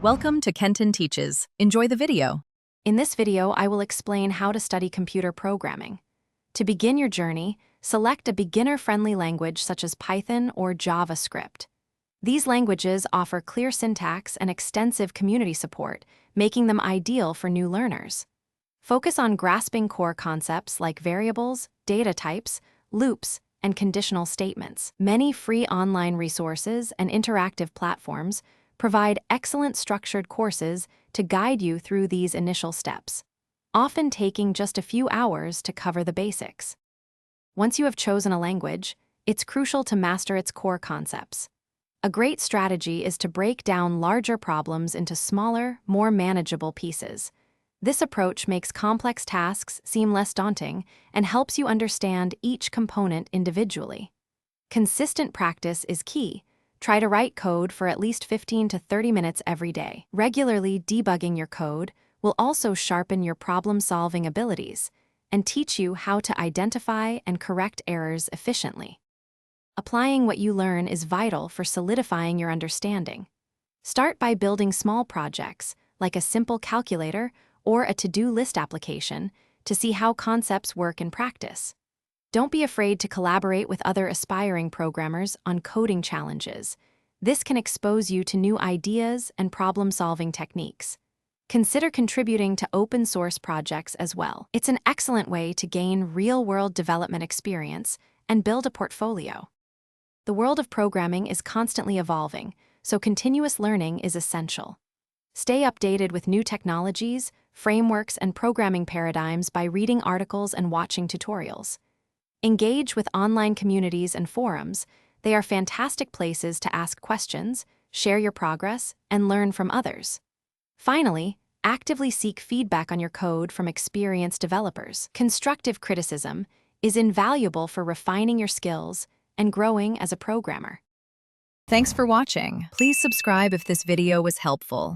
Welcome to Kenton Teaches. Enjoy the video. In this video, I will explain how to study computer programming. To begin your journey, select a beginner-friendly language such as Python or JavaScript. These languages offer clear syntax and extensive community support, making them ideal for new learners. Focus on grasping core concepts like variables, data types, loops, and conditional statements. Many free online resources and interactive platforms provide excellent structured courses to guide you through these initial steps, often taking just a few hours to cover the basics. Once you have chosen a language, it's crucial to master its core concepts. A great strategy is to break down larger problems into smaller, more manageable pieces. This approach makes complex tasks seem less daunting and helps you understand each component individually. Consistent practice is key. Try to write code for at least 15 to 30 minutes every day. Regularly debugging your code will also sharpen your problem-solving abilities and teach you how to identify and correct errors efficiently. Applying what you learn is vital for solidifying your understanding. Start by building small projects, like a simple calculator or a to-do list application, to see how concepts work in practice. Don't be afraid to collaborate with other aspiring programmers on coding challenges. This can expose you to new ideas and problem-solving techniques. Consider contributing to open-source projects as well. It's an excellent way to gain real-world development experience and build a portfolio. The world of programming is constantly evolving, so continuous learning is essential. Stay updated with new technologies, frameworks, and programming paradigms by reading articles and watching tutorials. Engage with online communities and forums. They are fantastic places to ask questions, share your progress, and learn from others. Finally, actively seek feedback on your code from experienced developers. Constructive criticism is invaluable for refining your skills and growing as a programmer. Thanks for watching. Please subscribe if this video was helpful.